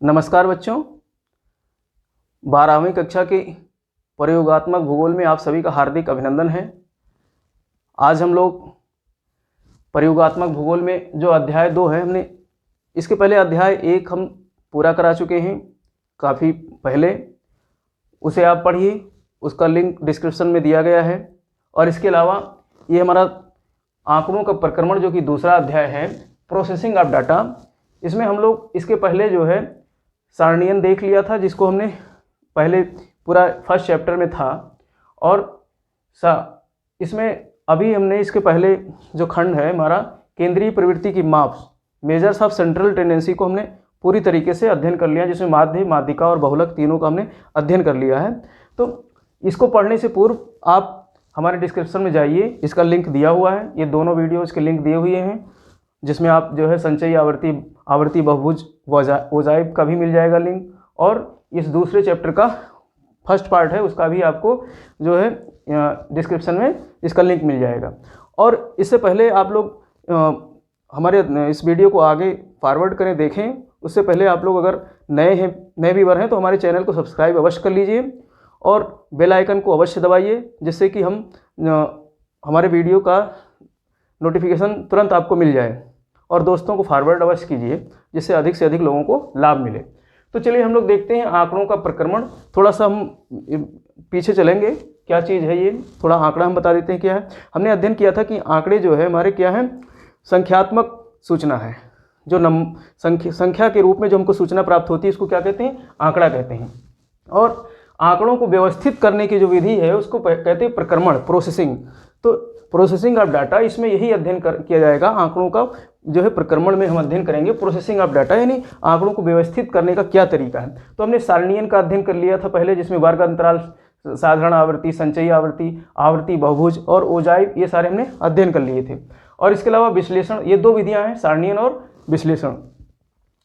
नमस्कार बच्चों, 12वीं कक्षा के प्रयोगात्मक भूगोल में आप सभी का हार्दिक अभिनंदन है। आज हम लोग प्रयोगात्मक भूगोल में जो अध्याय 2 है, हमने इसके पहले अध्याय 1 हम पूरा करा चुके हैं काफ़ी पहले। उसे आप पढ़िए, उसका लिंक डिस्क्रिप्शन में दिया गया है। और इसके अलावा ये हमारा आंकड़ों का प्रक्रमण जो कि दूसरा अध्याय है, प्रोसेसिंग ऑफ डाटा, इसमें हम लोग इसके पहले जो है सारणियन देख लिया था, जिसको हमने पहले पूरा फर्स्ट चैप्टर में था। और इसमें अभी हमने इसके पहले जो खंड है हमारा केंद्रीय प्रवृत्ति की माप, मेजर्स ऑफ सेंट्रल टेंडेंसी, को हमने पूरी तरीके से अध्ययन कर लिया, जिसमें माध्य, माध्यिका और बहुलक तीनों का हमने अध्ययन कर लिया है। तो इसको पढ़ने से पूर्व आप हमारे डिस्क्रिप्शन में जाइए, इसका लिंक दिया हुआ है। ये दोनों वीडियो इसके लिंक दिए हुए हैं, जिसमें आप जो है संचयी आवर्ती बहुभुज ओजाइब का भी मिल जाएगा लिंक, और इस दूसरे चैप्टर का फर्स्ट पार्ट है उसका भी आपको जो है डिस्क्रिप्शन में इसका लिंक मिल जाएगा। और इससे पहले आप लोग हमारे इस वीडियो को आगे फॉरवर्ड करें, देखें। उससे पहले आप लोग अगर नए व्यूअर हैं तो हमारे चैनल को सब्सक्राइब अवश्य कर लीजिए और बेल आइकन को अवश्य दबाइए, जिससे कि हम हमारे वीडियो का नोटिफिकेशन तुरंत आपको मिल जाए। और दोस्तों को फॉरवर्ड अवश्य कीजिए, जिससे अधिक से अधिक लोगों को लाभ मिले। तो चलिए हम लोग देखते हैं आंकड़ों का प्रक्रमण। थोड़ा सा हम पीछे चलेंगे, क्या चीज़ है ये, थोड़ा आंकड़ा हम बता देते हैं क्या है। हमने अध्ययन किया था कि आंकड़े जो है हमारे क्या हैं, संख्यात्मक सूचना है। जो संख्या के रूप में जो हमको सूचना प्राप्त होती है, इसको क्या कहते हैं, आंकड़ा कहते हैं। और आंकड़ों को व्यवस्थित करने की जो विधि है उसको कहते हैं प्रक्रमण, प्रोसेसिंग। तो प्रोसेसिंग ऑफ डाटा, इसमें यही अध्ययन किया जाएगा। आंकड़ों का जो है प्रक्रमण में हम अध्ययन करेंगे प्रोसेसिंग ऑफ डाटा, यानी आंकड़ों को व्यवस्थित करने का क्या तरीका है। तो हमने सारणियन का अध्ययन कर लिया था पहले, जिसमें वर्ग अंतराल, साधारण आवर्ती, संचयी आवर्ती, आवर्ती बहुभुज और ओजाइब, ये सारे हमने अध्ययन कर लिए थे। और इसके अलावा विश्लेषण, ये दो विधियां हैं, सारणियन और विश्लेषण।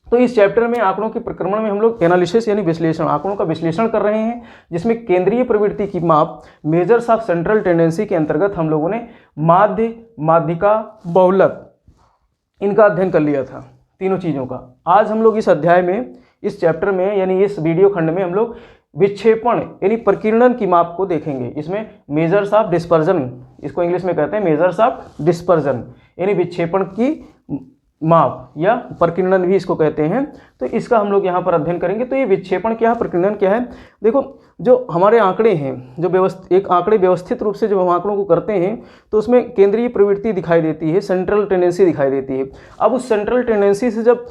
तो इस चैप्टर में आंकड़ों के प्रक्रमण में हम लोग एनालिसिस यानी विश्लेषण, आंकड़ों का विश्लेषण कर रहे हैं, जिसमें केंद्रीय प्रवृत्ति की माप, मेजर्स ऑफ सेंट्रल टेंडेंसी के अंतर्गत हम लोगों ने माध्य, माध्यिका, बहुलक, इनका अध्ययन कर लिया था, तीनों चीज़ों का। आज हम लोग इस अध्याय में, इस चैप्टर में, यानी इस वीडियो खंड में हम लोग विक्षेपण यानी प्रकीर्णन की माप को देखेंगे। इसमें मेजर्स ऑफ डिस्पर्जन, इसको इंग्लिश में कहते हैं मेजर्स ऑफ डिस्पर्जन, यानी विक्षेपण की माप या प्रकीर्णन भी इसको कहते हैं। तो इसका हम लोग यहाँ पर अध्ययन करेंगे। तो ये विक्षेपण क्या है, प्रकीर्णन क्या है। देखो, जो हमारे आंकड़े हैं, जो एक आंकड़े व्यवस्थित रूप से जब हम आंकड़ों को करते हैं तो उसमें केंद्रीय प्रवृत्ति दिखाई देती है, सेंट्रल टेंडेंसी दिखाई देती है। अब उस सेंट्रल टेंडेंसी से जब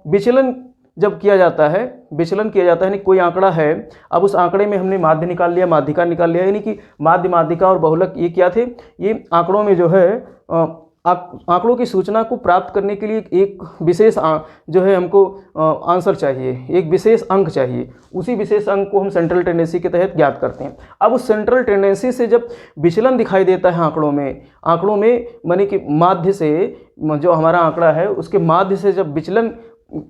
विचलन किया जाता है, यानी कोई आंकड़ा है, अब उस आंकड़े में हमने माध्य निकाल लिया, माध्यिका निकाल लिया, यानी कि माध्य, माध्यिका और बहुलक ये क्या थे, ये आंकड़ों में जो है आंकड़ों की सूचना को प्राप्त करने के लिए एक विशेष जो है हमको आंसर चाहिए, एक विशेष अंक चाहिए। उसी विशेष अंक को हम सेंट्रल टेंडेंसी के तहत ज्ञात करते हैं। अब उस सेंट्रल टेंडेंसी से जब विचलन दिखाई देता है आंकड़ों में माने कि माध्य से, जो हमारा आंकड़ा है उसके माध्य से जब विचलन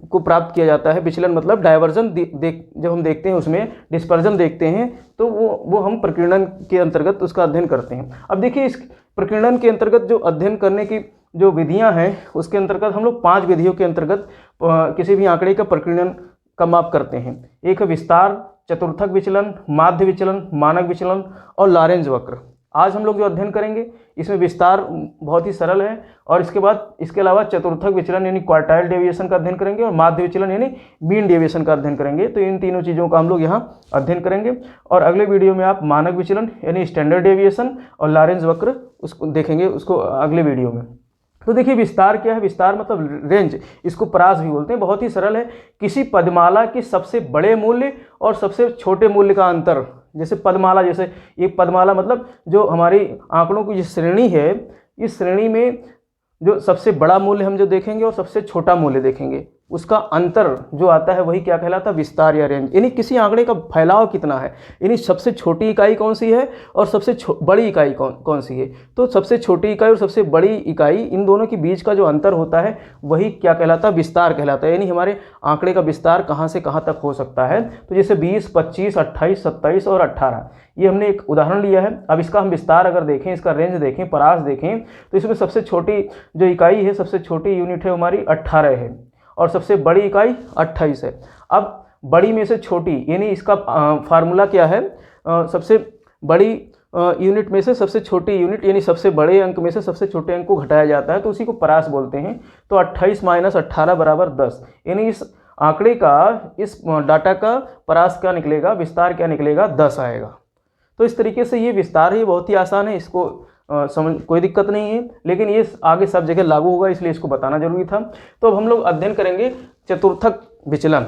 को प्राप्त किया जाता है, विचलन मतलब डायवर्जन जब हम देखते हैं, उसमें डिस्पर्जन देखते हैं, तो वो हम प्रकीर्णन के अंतर्गत उसका अध्ययन करते हैं। अब देखिए, इस प्रकीर्णन के अंतर्गत जो अध्ययन करने की जो विधियां हैं, उसके अंतर्गत हम लोग 5 विधियों के अंतर्गत किसी भी आंकड़े का प्रकीर्णन का माप करते हैं। एक है विस्तार, चतुर्थक विचलन, माध्य विचलन, मानक विचलन और लॉरेंज वक्र। आज हम लोग जो अध्ययन करेंगे इसमें विस्तार बहुत ही सरल है, और इसके अलावा चतुर्थक विचलन यानी क्वार्टाइल डेविएशन का अध्ययन करेंगे, और माध्य विचलन यानी मीन डेविएशन का अध्ययन करेंगे। तो इन तीनों चीज़ों का हम लोग यहाँ अध्ययन करेंगे। और अगले वीडियो में आप मानक विचलन यानी स्टैंडर्ड डेविएशन और लॉरेंज वक्र उसको देखेंगे, उसको अगले वीडियो में। तो देखिए, विस्तार क्या है। विस्तार मतलब रेंज, इसको परास भी बोलते हैं। बहुत ही सरल है, किसी पदमाला के सबसे बड़े मूल्य और सबसे छोटे मूल्य का अंतर। जैसे पदमाला, जैसे एक पदमाला मतलब जो हमारी आंकड़ों की जो श्रेणी है, इस श्रेणी में जो सबसे बड़ा मूल्य हम जो देखेंगे और सबसे छोटा मूल्य देखेंगे, उसका अंतर जो आता है वही क्या कहलाता है, विस्तार या रेंज। यानी किसी आंकड़े का फैलाव कितना है, यानी सबसे छोटी इकाई कौन सी है और सबसे बड़ी इकाई कौन सी है। तो सबसे छोटी इकाई और सबसे बड़ी इकाई, इन दोनों के बीच का जो अंतर होता है वही क्या कहलाता है, विस्तार कहलाता है। यानी हमारे आंकड़े का विस्तार कहाँ से कहाँ तक हो सकता है। तो जैसे 20, 25, 28, 27 और 18, ये हमने एक उदाहरण लिया है। अब इसका हम विस्तार अगर देखें, इसका रेंज देखें, परास देखें, तो इसमें सबसे छोटी जो इकाई है, सबसे छोटी यूनिट है हमारी 18 है। और सबसे बड़ी इकाई 28 है। अब बड़ी में से छोटी, यानी इसका फार्मूला क्या है, सबसे बड़ी यूनिट में से सबसे छोटी यूनिट, यानी सबसे बड़े अंक में से सबसे छोटे अंक को घटाया जाता है, तो उसी को परास बोलते हैं। तो 28 - 18 बराबर 10, यानी इस आंकड़े का, इस डाटा का परास क्या निकलेगा, विस्तार क्या निकलेगा, 10 आएगा। तो इस तरीके से ये विस्तार है, बहुत ही आसान है, इसको समझ कोई दिक्कत नहीं है, लेकिन ये आगे सब जगह लागू होगा, इसलिए इसको बताना जरूरी था। तो अब हम लोग अध्ययन करेंगे चतुर्थक विचलन,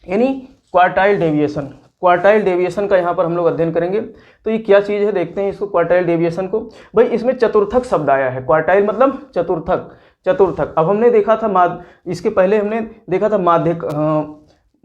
यानी क्वार्टाइल डेविएशन। क्वार्टाइल डेविएशन का यहाँ पर हम लोग अध्ययन करेंगे। तो ये क्या चीज़ है, देखते हैं इसको, क्वार्टाइल डेविएशन को। भाई इसमें चतुर्थक शब्द आया है, क्वार्टाइल मतलब चतुर्थक, चतुर्थक। अब हमने देखा था इसके पहले हमने देखा था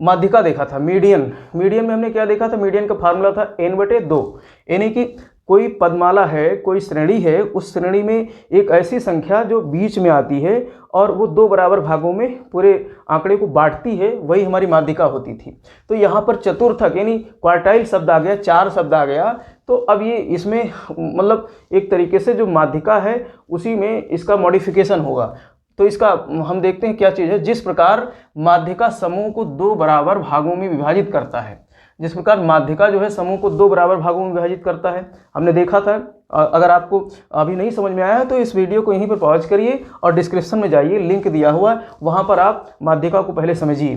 माध्यिका देखा था, मीडियन। मीडियन में हमने क्या देखा था, मीडियन का फार्मूला था n/2, यानी कि कोई पदमाला है, कोई श्रेणी है, उस श्रेणी में एक ऐसी संख्या जो बीच में आती है और वो 2 बराबर भागों में पूरे आंकड़े को बांटती है, वही हमारी माध्यिका होती थी। तो यहाँ पर चतुर्थक यानी क्वार्टाइल शब्द आ गया, 4 शब्द आ गया। तो अब ये इसमें मतलब एक तरीके से जो माध्यिका है उसी में इसका मॉडिफिकेशन होगा। तो इसका हम देखते हैं क्या चीज़ है। जिस प्रकार माध्यिका समूह को 2 बराबर भागों में विभाजित करता है, जिस प्रकार माध्यिका जो है समूह को 2 बराबर भागों में विभाजित करता है, हमने देखा था। अगर आपको अभी नहीं समझ में आया है तो इस वीडियो को यहीं पर पॉज करिए और डिस्क्रिप्शन में जाइए, लिंक दिया हुआ है, वहाँ पर आप माध्यिका को पहले समझिए।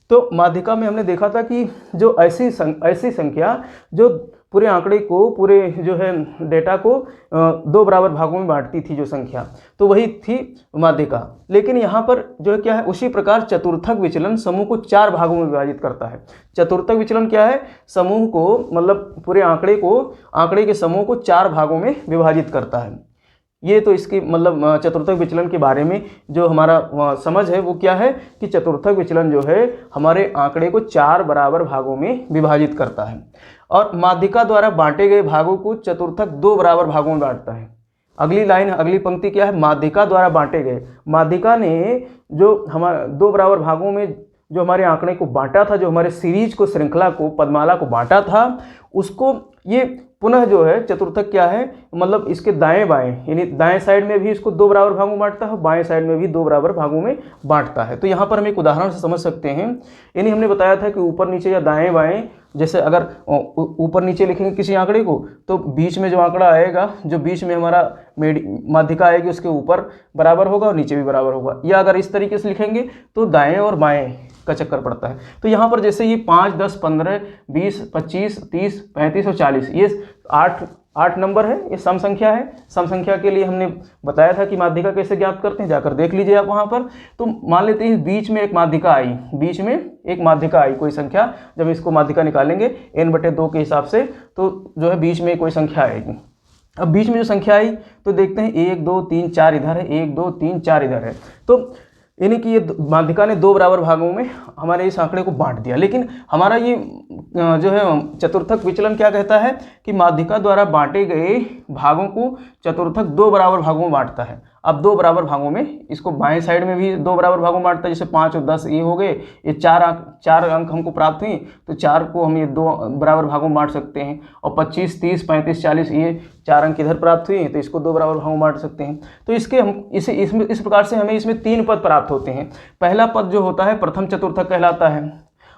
तो माध्यिका में हमने देखा था कि जो ऐसी संख्या जो पूरे आंकड़े को, पूरे जो है डेटा को 2 बराबर भागों में बांटती थी जो संख्या, तो वही थी माध्यिका। लेकिन यहाँ पर जो है क्या है, उसी प्रकार चतुर्थक विचलन समूह को 4 भागों में विभाजित करता है। चतुर्थक विचलन क्या है, समूह को मतलब पूरे आंकड़े के समूह को 4 भागों में विभाजित करता है। ये तो इसकी मतलब चतुर्थक विचलन के बारे में जो हमारा समझ है वो क्या है कि चतुर्थक विचलन जो है हमारे आंकड़े को 4 बराबर भागों में विभाजित करता है और माध्यिका द्वारा बांटे गए भागों को चतुर्थक 2 बराबर भागों में बांटता है। अगली लाइन, अगली पंक्ति क्या है, माध्यिका द्वारा बांटे गए। माध्यिका ने जो हमारे 2 बराबर भागों में जो हमारे आंकड़े को बांटा था, जो हमारे सीरीज को, श्रृंखला को, पदमाला को बांटा था, उसको ये पुनः जो है चतुर्थक क्या है, मतलब इसके दाएं बाएं, यानी दाएं साइड में भी इसको 2 बराबर भागों में बांटता है, बाएं साइड में भी 2 बराबर भागों में बांटता है। तो यहाँ पर हम एक उदाहरण से समझ सकते हैं। यानी हमने बताया था कि ऊपर नीचे या दाएं बाएं, जैसे अगर ऊपर नीचे लिखेंगे किसी आंकड़े को तो बीच में जो आंकड़ा आएगा, जो बीच में हमारा माध्यिका आएगी, उसके ऊपर बराबर होगा और नीचे भी बराबर होगा। या अगर इस तरीके से लिखेंगे तो दाएं और बाएं का चक्कर पड़ता है। तो यहाँ पर जैसे ये 5, 10, 15, 20, 25, 30, 35 और 40, ये 8 नंबर है, ये सम संख्या है। सम संख्या के लिए हमने बताया था कि माध्यिका कैसे ज्ञात करते हैं, जाकर देख लीजिए आप वहाँ पर। तो मान लेते हैं बीच में एक माध्यिका आई, बीच में एक माध्यिका आई कोई संख्या, जब इसको माध्यिका निकालेंगे n/2 के हिसाब से, तो जो है बीच में कोई संख्या आएगी। अब बीच में जो संख्या आई तो देखते हैं 1, 2, 3, 4 इधर है, 1, 2, 3, 4 इधर है। तो यानी कि ये माध्यिका ने 2 बराबर भागों में हमारे इस आंकड़े को बांट दिया। लेकिन हमारा ये जो है चतुर्थक विचलन क्या कहता है कि माध्यिका द्वारा बांटे गए भागों को चतुर्थक 2 बराबर भागों में बांटता है। अब 2 बराबर भागों में इसको बाएं साइड में भी 2 बराबर भागों में बांटता है, जैसे 5 और 10 ये हो गए, ये 4 अंक हमको प्राप्त हुई, तो 4 को हम ये 2 बराबर भागों में बांट सकते हैं। और 25, 30, 35, 40 ये 4 अंक इधर प्राप्त हुए, तो इसको 2 बराबर भागों में बांट सकते हैं। तो इसके हम इस प्रकार से हमें इसमें 3 पद प्राप्त होते हैं। पहला पद जो होता है प्रथम चतुर्थक कहलाता है,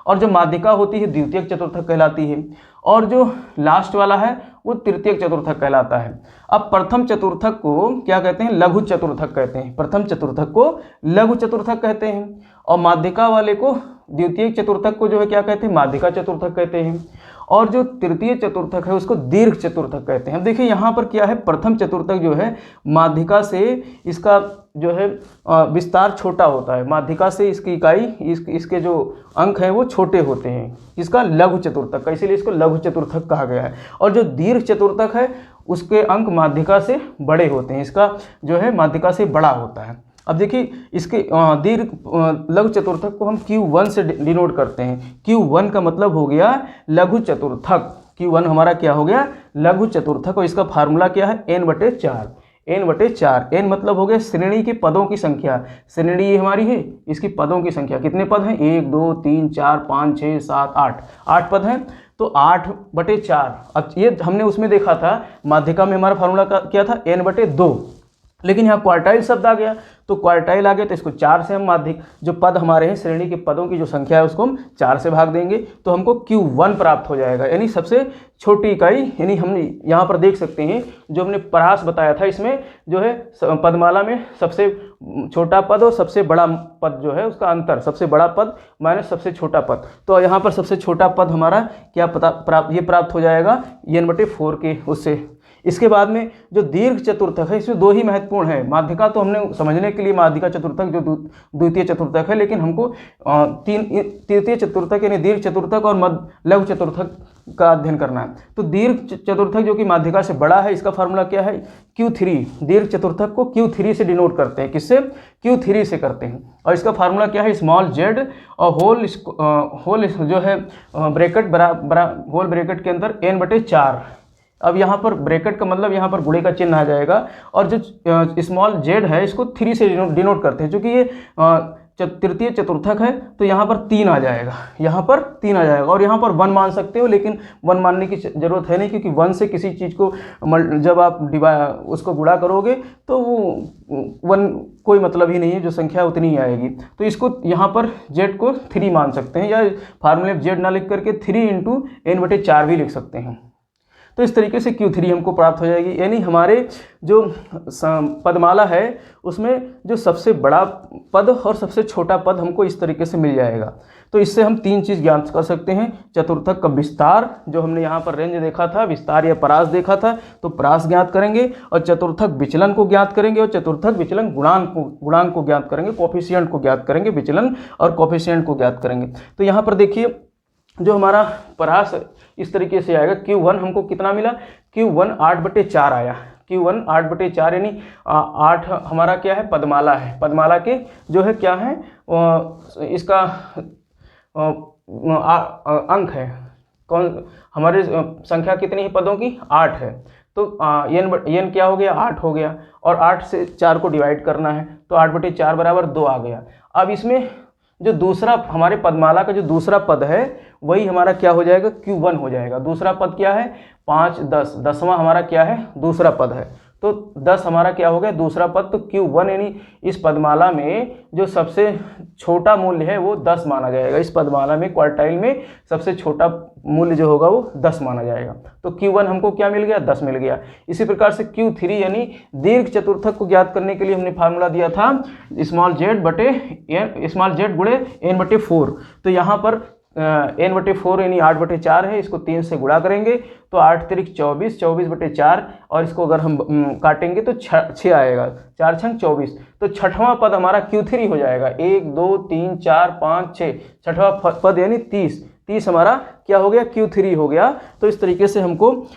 और जो माध्यिका होती है द्वितीयक चतुर्थक कहलाती है, और जो लास्ट वाला है वो तृतीयक चतुर्थक कहलाता है। अब प्रथम चतुर्थक को क्या कहते हैं, लघु चतुर्थक कहते हैं। प्रथम चतुर्थक को लघु चतुर्थक कहते हैं और माध्यिका वाले को, द्वितीयक चतुर्थक को जो है क्या कहते हैं, माध्यिका चतुर्थक कहते हैं। और जो तृतीय चतुर्थक है उसको दीर्घ चतुर्थक कहते हैं। अब देखिए यहाँ पर क्या है, प्रथम चतुर्थक जो है माध्यिका से इसका जो है विस्तार छोटा होता है, माध्यिका से इसकी इकाई, इसके जो अंक हैं वो छोटे होते हैं, इसका लघु चतुर्थक का, इसीलिए इसको लघु चतुर्थक कहा गया है। और जो दीर्घ चतुर्थक है उसके अंक माध्यिका से बड़े होते हैं, इसका जो है माध्यिका से बड़ा होता है। अब देखिए इसके दीर्घ लघु चतुर्थक को हम Q1 से डिनोट करते हैं। Q1 का मतलब हो गया लघु चतुर्थक, Q1 हमारा क्या हो गया, लघु चतुर्थक। और इसका फार्मूला क्या है, n/4, n/4। n मतलब हो गया श्रेणी के पदों की संख्या, श्रेणी ये हमारी है, इसकी पदों की संख्या। कितने पद हैं, 1, 2, 3, 4, 5, 6, 7, 8 पद हैं, तो 8/4। अब ये हमने उसमें देखा था, माध्यिका में हमारा फार्मूला क्या था, n/2। लेकिन यहाँ क्वार्टाइल शब्द आ गया, तो क्वार्टाइल आ गया तो इसको 4 से हम माध्यिक जो पद हमारे हैं श्रेणी के पदों की जो संख्या है उसको हम 4 से भाग देंगे, तो हमको Q1 प्राप्त हो जाएगा, यानी सबसे छोटी इकाई। यानी हम यहाँ पर देख सकते हैं जो हमने परास बताया था, इसमें जो है पदमाला में सबसे छोटा पद और सबसे बड़ा पद जो है उसका अंतर, सबसे बड़ा पद माइनस सबसे छोटा पद। तो यहाँ पर सबसे छोटा पद हमारा क्या प्राप्त हो जाएगा n/4 के उससे। इसके बाद में जो दीर्घ चतुर्थक है, इसमें 2 ही महत्वपूर्ण है। माध्यिका तो हमने समझने के लिए माध्यिका चतुर्थक जो द्वितीय चतुर्थक है, लेकिन हमको तृतीय चतुर्थक यानी दीर्घ चतुर्थक और लघु चतुर्थक का अध्ययन करना है। तो दीर्घ चतुर्थक जो कि माध्यिका से बड़ा है, इसका फार्मूला क्या है Q3। दीर्घ चतुर्थक को Q3 से डिनोट करते हैं, किससे Q3 से करते हैं। और इसका फार्मूला क्या है स्मॉल z और होल जो है ब्रैकेट होल ब्रैकेट के अंदर n/4। अब यहाँ पर ब्रैकेट का मतलब यहाँ पर गुणे का चिन्ह आ जाएगा, और जो स्मॉल z है इसको 3 से डिनोट करते हैं। चूँकि ये तृतीय चतुर्थक है तो यहाँ पर 3 आ जाएगा, यहाँ पर 3 आ जाएगा, और यहाँ पर 1 मान सकते हो, लेकिन 1 मानने की ज़रूरत है नहीं, क्योंकि 1 से किसी चीज़ को जब आप उसको गुणा करोगे तो वो 1 कोई मतलब ही नहीं है, जो संख्या उतनी ही आएगी। तो इसको यहाँ पर z को 3 मान सकते हैं, या फार्मूले में z ना लिख करके 3 × n/4 भी लिख सकते हैं। तो इस तरीके से Q3 हमको प्राप्त हो जाएगी, यानी हमारे जो पदमाला है उसमें जो सबसे बड़ा पद और सबसे छोटा पद हमको इस तरीके से मिल जाएगा। तो इससे हम 3 चीज़ ज्ञात कर सकते हैं। चतुर्थक का विस्तार, जो हमने यहाँ पर रेंज देखा था, विस्तार या परास देखा था, तो परास ज्ञात करेंगे, और चतुर्थक विचलन को ज्ञात करेंगे, और चतुर्थक विचलन गुणांक को ज्ञात करेंगे, कोफिशिएंट को ज्ञात करेंगे, विचलन और कोफिशिएंट को ज्ञात करेंगे। तो यहाँ पर देखिए जो हमारा परास इस तरीके से आएगा। Q1 हमको कितना मिला, Q1 8/4 आया। Q1 8/4 यानी 8 हमारा क्या है पदमाला है। पदमाला के जो है क्या है इसका अंक है, कौन हमारे संख्या कितनी है पदों की 8 है। तो n क्या हो गया 8 हो गया, और 8 से 4 को डिवाइड करना है, तो 8/4 बराबर 2 आ गया। अब इसमें जो दूसरा हमारे पदमाला का जो दूसरा पद है वही हमारा क्या हो जाएगा Q1 हो जाएगा। दूसरा पद क्या है 5 10, 10वां हमारा क्या है दूसरा पद है, तो 10 हमारा क्या हो गया दूसरा पद। तो Q1 यानी इस पदमाला में जो सबसे छोटा मूल्य है वो 10 माना जाएगा। इस पदमाला में क्वार्टाइल में सबसे छोटा मूल्य जो होगा वो 10 माना जाएगा। तो Q1 हमको क्या मिल गया 10 मिल गया। इसी प्रकार से Q3 यानी दीर्घ चतुर्थक को ज्ञात करने के लिए हमने फार्मूला दिया था स्मॉल z गुणे n/4। तो यहाँ पर n/4 यानी 8/4 है, इसको 3 से गुणा करेंगे तो 8 3 24, 24/4, और इसको अगर हम काटेंगे तो 6 आएगा, 4 6 24। तो छठवां पद हमारा Q3 हो जाएगा। 1 2 3 4 5 6, छठवां पद यानी 30 हमारा क्या हो गया Q3 हो गया। तो इस तरीके से हमको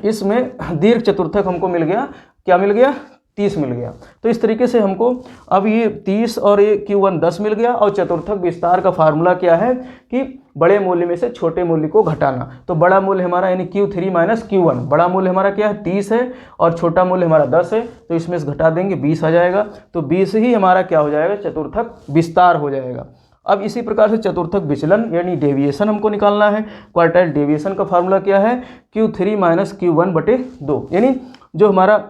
इसमें दीर्घ चतुर्थक हमको मिल गया, क्या मिल गया 30 मिल गया। तो इस तरीके से हमको अब ये 30 और ये Q1 10 मिल गया। और चतुर्थक विस्तार का फार्मूला क्या है कि बड़े मूल्य में से छोटे मूल्य को घटाना। तो बड़ा मूल्य हमारा यानी Q3 - Q1, बड़ा मूल्य हमारा क्या है 30 है, और छोटा मूल्य हमारा 10 है, तो इसमें से घटा देंगे 20 आ जाएगा। तो 20 ही हमारा क्या हो जाएगा चतुर्थक विस्तार हो जाएगा। अब इसी प्रकार से चतुर्थक विचलन यानी डेविएशन हमको निकालना है। क्वार्टाइल डेविएशन का फार्मूला क्या है Q3 - Q1/2, यानी जो हमारा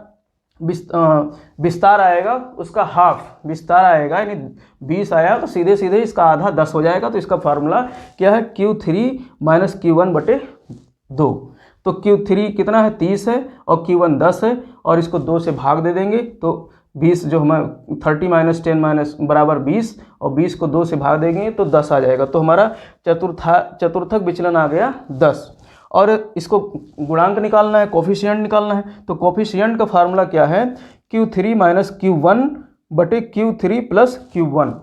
विस्तार आएगा उसका हाफ विस्तार आएगा, यानी 20 आया तो सीधे सीधे इसका आधा 10 हो जाएगा। तो इसका फार्मूला क्या है Q3 - Q1/2। तो Q3 कितना है 30 है और Q1 10 है, और इसको 2 से भाग दे देंगे तो 20 जो हमारा 30 - 10 बराबर 20, और 20 को 2 से भाग देंगे तो 10 आ जाएगा। तो हमारा चतुर्थक विचलन आ गया 10। और इसको गुणांक निकालना है, कोफिशिएंट निकालना है। तो कोफिशिएंट का फार्मूला क्या है Q3 - Q1/Q3 + Q1,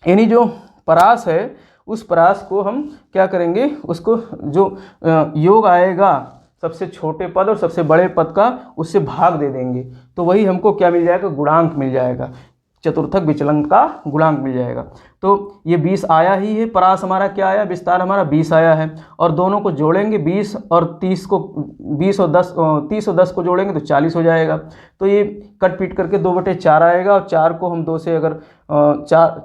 यानी जो परास है उस परास को हम क्या करेंगे, उसको जो योग आएगा सबसे छोटे पद और सबसे बड़े पद का उससे भाग दे देंगे, तो वही हमको क्या मिल जाएगा गुणांक मिल जाएगा, चतुर्थक विचलन का गुणांक मिल जाएगा। तो ये 20 आया ही है, परास हमारा क्या आया विस्तार हमारा 20 आया है, और दोनों को जोड़ेंगे 20 और 30 को 30 और 10 को जोड़ेंगे तो 40 हो जाएगा। तो ये कट पीट करके 2/4 आएगा, और 4 को हम 2 से अगर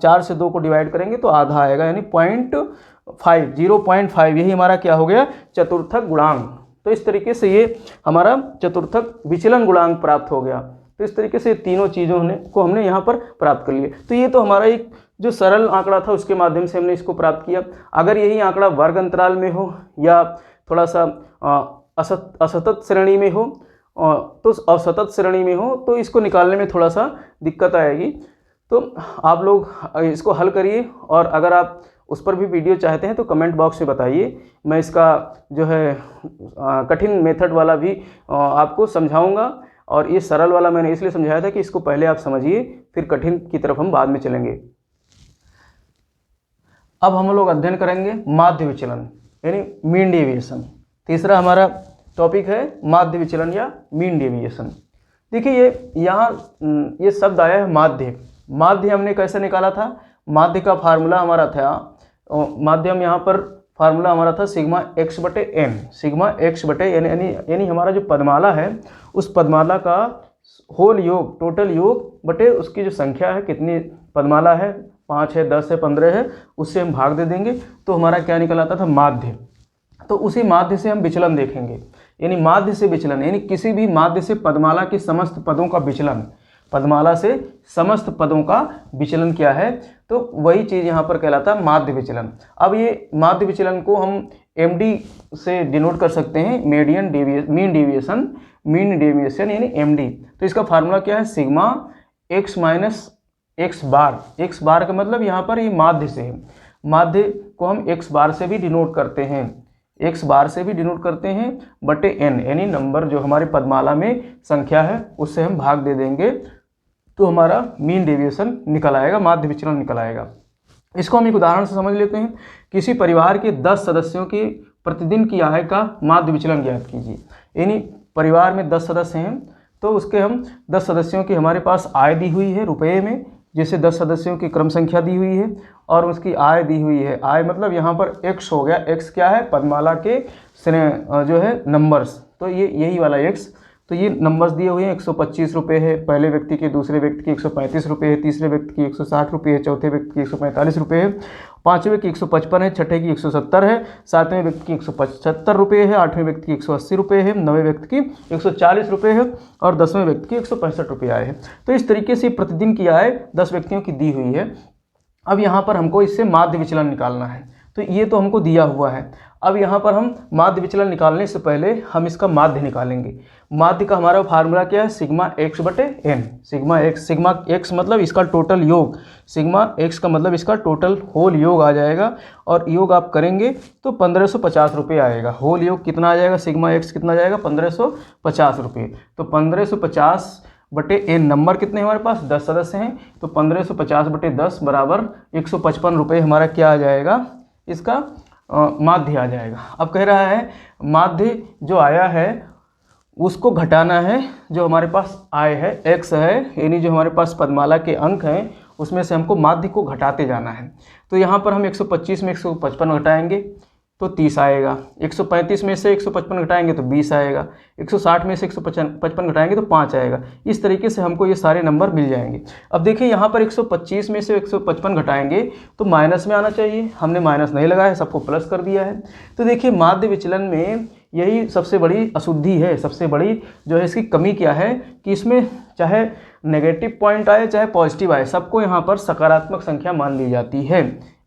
4 से 2 को डिवाइड करेंगे तो आधा आएगा, यानी 0.5 यही हमारा क्या हो गया चतुर्थक गुणांक। तो इस तरीके से ये हमारा चतुर्थक विचलन गुणांक प्राप्त हो गया। तो इस तरीके से तीनों चीज़ों को हमने यहाँ पर प्राप्त कर लिया। तो ये तो हमारा एक जो सरल आंकड़ा था उसके माध्यम से हमने इसको प्राप्त किया। अगर यही आंकड़ा वर्ग अंतराल में हो या थोड़ा सा असतत श्रेणी में हो तो असतत श्रेणी में हो तो इसको निकालने में थोड़ा सा दिक्कत आएगी। तो आप लोग इसको हल करिए, और अगर आप उस पर भी वीडियो चाहते हैं तो कमेंट बॉक्स में बताइए, मैं इसका जो है कठिन मेथड वाला भी आपको समझाऊंगा। और ये सरल वाला मैंने इसलिए समझाया था कि इसको पहले आप समझिए, फिर कठिन की तरफ हम बाद में चलेंगे। अब हम लोग अध्ययन करेंगे माध्य विचलन यानी मीन डेविएशन। तीसरा हमारा टॉपिक है माध्य विचलन या मीन डेविएशन। देखिए ये यहाँ ये शब्द आया है माध्य। माध्य हमने कैसे निकाला था? माध्य का फार्मूला हमारा था, माध्यम यहाँ पर फार्मूला हमारा था सिग्मा एक्स बटे एन। सिग्मा एक्स बटे एन यानी हमारा जो पदमाला है उस पदमाला का होल योग, टोटल योग बटे उसकी जो संख्या है, कितनी पदमाला है, 5 है, 10 है, 15 है, उससे हम भाग दे देंगे तो हमारा क्या निकल आता था? माध्य। तो उसी माध्य से हम विचलन देखेंगे, यानी माध्य से विचलन, यानी किसी भी माध्य से पदमाला के समस्त पदों का विचलन, पदमाला से समस्त पदों का विचलन क्या है, तो वही चीज़ यहाँ पर कहलाता है माध्य विचलन। अब ये माध्य विचलन को हम MD से डिनोट कर सकते हैं, मीन डेविएशन यानी MD। तो इसका फार्मूला क्या है? सिग्मा एक्स माइनस एक्स बार। एक्स बार का मतलब यहाँ पर ये माध्य से है, माध्य को हम एक्स बार से भी डिनोट करते हैं, एक्स बार से भी डिनोट करते हैं बटे n, यानी नंबर जो हमारे पदमाला में संख्या है उससे हम भाग दे देंगे तो हमारा मीन डेविएशन निकल आएगा, माध्य विचलन निकल आएगा। इसको हम एक उदाहरण से समझ लेते हैं। किसी परिवार के 10 सदस्यों की प्रतिदिन की आय का माध्य विचलन ज्ञात कीजिए। यानी परिवार में 10 सदस्य हैं तो उसके हम 10 सदस्यों की हमारे पास आय दी हुई है रुपये में, जैसे 10 सदस्यों की क्रम संख्या दी हुई है और उसकी आय दी हुई है। आय मतलब यहाँ पर x हो गया, x क्या है? पदमाला के जो है नंबर्स, तो ये यही वाला x। तो ये नंबर्स दिए हुए हैं, 125 रुपये है पहले व्यक्ति के, दूसरे व्यक्ति की 135 रुपये है, तीसरे व्यक्ति की 160 रुपये है, चौथे व्यक्ति की 145 रुपये है, पाँचवें की 155 है, छठे की 170 है, सातवें व्यक्ति की 175 रुपये है, आठवें व्यक्ति की 180 रुपये है, नवें व्यक्ति की 140 रुपये है और 10वें व्यक्ति की 165 रुपये आए हैं। तो इस तरीके से प्रतिदिन की आय 10 व्यक्तियों की दी हुई है। अब यहाँ पर हमको इससे माध्य विचलन निकालना है, तो ये तो हमको दिया हुआ है। अब यहाँ पर हम माध्य विचलन निकालने से पहले हम इसका माध्य निकालेंगे। माध्य का हमारा फार्मूला क्या है? सिग्मा एक्स बटे एन। सिग्मा एक्स मतलब इसका टोटल योग, सिग्मा एक्स का मतलब इसका टोटल होल योग आ जाएगा, और योग आप करेंगे तो 1550 रुपये आएगा। होल योग कितना आ जाएगा? सिग्मा एक्स कितना आ जाएगा? 1550 रुपये। तो 1550 बटे एन, नंबर कितने हमारे पास? 10 सदस्य हैं, तो 1550 बटे 10 बराबर 155 रुपये हमारा क्या आ जाएगा? इसका माध्य आ जाएगा। अब कह रहा है माध्य जो आया है उसको घटाना है, जो हमारे पास आय है x है, यानी जो हमारे पास पदमाला के अंक हैं उसमें से हमको माध्य को घटाते जाना है। तो यहाँ पर हम 125 में 155 घटाएंगे तो 30 आएगा, 135 में से 155 घटाएंगे तो 20 आएगा, 160 में से 155 घटाएंगे तो 5 आएगा। इस तरीके से हमको ये सारे नंबर मिल जाएंगे। अब देखिए यहाँ पर 125 में से 155 घटाएंगे तो माइनस में आना चाहिए, हमने माइनस नहीं लगाया है, सबको प्लस कर दिया है। तो देखिए माध्य विचलन में यही सबसे बड़ी अशुद्धि है, सबसे बड़ी जो है इसकी कमी क्या है कि इसमें चाहे नेगेटिव पॉइंट आए चाहे पॉजिटिव आए, सबको यहाँ पर सकारात्मक संख्या मान ली जाती है।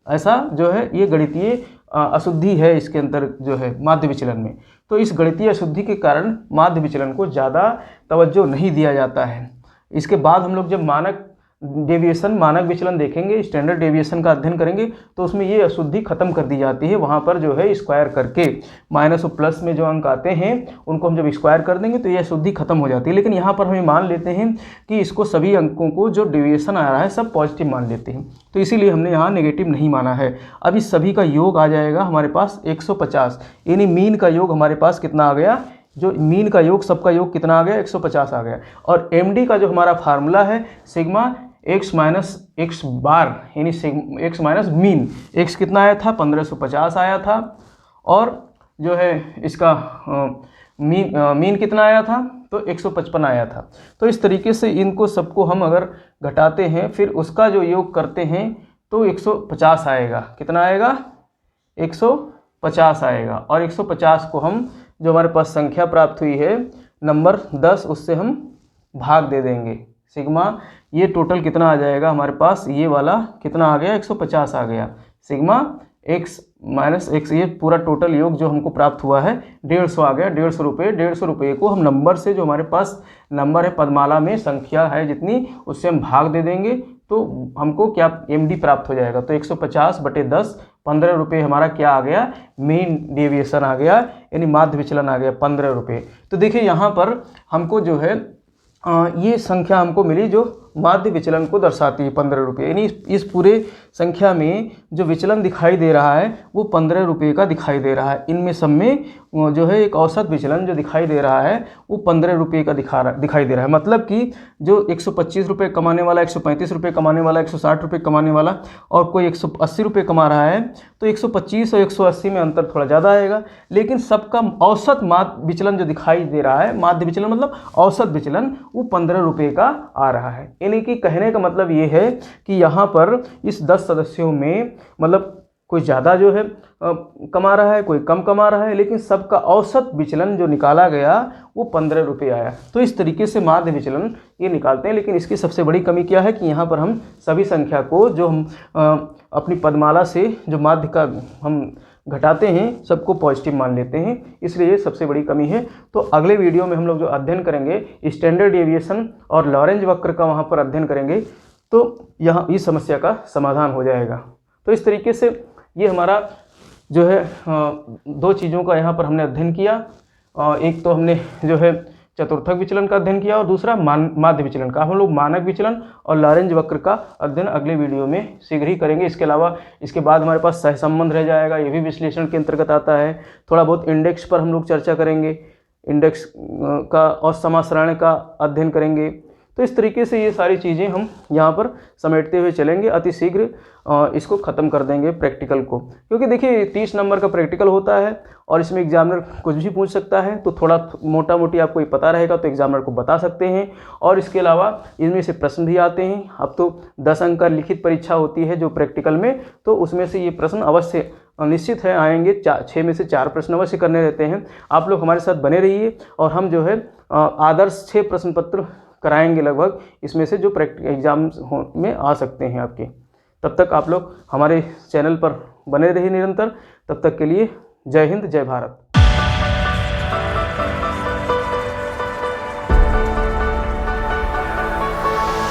ऐसा जो है ये गणितीय अशुद्धि है इसके अंदर जो है माध्य विचलन में। तो इस गणितीय अशुद्धि के कारण माध्य विचलन को ज़्यादा तवज्जो नहीं दिया जाता है। इसके बाद हम लोग जब मानक डेविएशन, मानक विचलन देखेंगे, स्टैंडर्ड डेविएशन का अध्ययन करेंगे तो उसमें ये अशुद्धि खत्म कर दी जाती है। वहाँ पर जो है स्क्वायर करके माइनस और प्लस में जो अंक आते हैं उनको हम जब स्क्वायर कर देंगे तो ये अशुद्धि खत्म हो जाती है। लेकिन यहाँ पर हमें मान लेते हैं कि इसको सभी अंकों को जो डेविएशन आ रहा है सब पॉजिटिव मान लेते हैं, तो इसीलिए हमने यहाँ नेगेटिव नहीं माना है। अब इस सभी का योग आ जाएगा हमारे पास 150, यानी मीन का योग हमारे पास कितना आ गया? जो मीन का योग, सबका योग कितना आ गया? 150 आ गया। और MD का जो हमारा फार्मूला है सिग्मा एक्स माइनस एक्स बार, यानी एक्स माइनस मीन। एक्स कितना आया था? 1550 आया था, और जो है इसका मीन कितना आया था? तो 155 आया था। तो इस तरीके से इनको सबको हम अगर घटाते हैं फिर उसका जो योग करते हैं तो 150 आएगा। कितना आएगा? 150 आएगा। और 150 को हम जो हमारे पास संख्या प्राप्त हुई है नंबर 10, उससे हम भाग दे देंगे। सिग्मा ये टोटल कितना आ जाएगा हमारे पास, ये वाला कितना आ गया 150 आ गया। सिग्मा x माइनस एक्स, ये पूरा टोटल योग जो हमको प्राप्त हुआ है 150 आ गया। 150 रुपये, 150 रुपये को हम नंबर से, जो हमारे पास नंबर है पदमाला में संख्या है जितनी, उससे हम भाग दे देंगे तो हमको क्या MD प्राप्त हो जाएगा। तो 150/10 15 रुपये हमारा क्या आ गया, मीन डेविएशन आ गया, यानी माध्य विचलन आ गया 15 रुपये। तो देखिए यहाँ पर हमको जो है ये संख्या हमको मिली जो माध्य विचलन को दर्शाती है 15 रुपये, यानी इस पूरे संख्या में जो विचलन दिखाई दे रहा है वो 15 रुपये का दिखाई दे रहा है। इनमें सब में जो है एक औसत विचलन जो दिखाई दे रहा है वो 15 रुपये का दिखाई दे रहा है। मतलब कि जो 125 रुपये कमाने वाला, 135 रुपये कमाने वाला, 160 रुपये कमाने वाला और कोई 180 रुपये कमा रहा है, तो 125 और 180 में अंतर थोड़ा ज़्यादा आएगा, लेकिन सबका औसत माध्य विचलन जो दिखाई दे रहा है, माध्य विचलन मतलब औसत विचलन, वो 15 रुपये का आ रहा है। यानी कि कहने का मतलब ये है कि यहाँ पर इस 10 सदस्यों में मतलब कोई ज़्यादा जो है कमा रहा है, कोई कम कमा रहा है, लेकिन सबका औसत विचलन जो निकाला गया वो 15 रुपये आया। तो इस तरीके से माध्य विचलन ये निकालते हैं। लेकिन इसकी सबसे बड़ी कमी क्या है कि यहाँ पर हम सभी संख्या को जो हम अपनी पदमाला से जो माध्य का हम घटाते हैं सबको पॉजिटिव मान लेते हैं, इसलिए ये सबसे बड़ी कमी है। तो अगले वीडियो में हम लोग जो अध्ययन करेंगे स्टैंडर्ड डेविएशन और लॉरेंज वक्र का वहाँ पर अध्ययन करेंगे, तो यहाँ इस समस्या का समाधान हो जाएगा। तो इस तरीके से ये हमारा जो है 2 चीज़ों का यहाँ पर हमने अध्ययन किया। एक तो हमने जो है चतुर्थक विचलन का अध्ययन किया और दूसरा माध्य विचलन का। हम लोग मानक विचलन और लॉरेंज वक्र का अध्ययन अगले वीडियो में शीघ्र ही करेंगे। इसके अलावा इसके बाद हमारे पास सहसंबंध रह जाएगा, ये भी विश्लेषण के अंतर्गत आता है। थोड़ा बहुत इंडेक्स पर हम लोग चर्चा करेंगे, इंडेक्स का और समासरण का अध्ययन करेंगे। तो इस तरीके से ये सारी चीज़ें हम यहाँ पर समेटते हुए चलेंगे। अति शीघ्र इसको ख़त्म कर देंगे प्रैक्टिकल को, क्योंकि देखिए 30 नंबर का प्रैक्टिकल होता है और इसमें एग्जामिनर कुछ भी पूछ सकता है, तो थोड़ा मोटा मोटी आपको ये पता रहेगा तो एग्जामिनर को बता सकते हैं। और इसके अलावा इनमें से प्रश्न भी आते हैं। अब तो 10 अंक का लिखित परीक्षा होती है जो प्रैक्टिकल में, तो उसमें से ये प्रश्न अवश्य निश्चित है आएंगे। 6 में से 4 प्रश्न अवश्य करने रहते हैं। आप लोग हमारे साथ बने रहिए और हम जो है आदर्श 6 प्रश्न पत्र कराएंगे लगभग, इसमें से जो प्रैक्टिकल एग्जाम में आ सकते हैं आपके। तब तक आप लोग हमारे चैनल पर बने रहिए निरंतर। तब तक के लिए जय हिंद, जय भारत।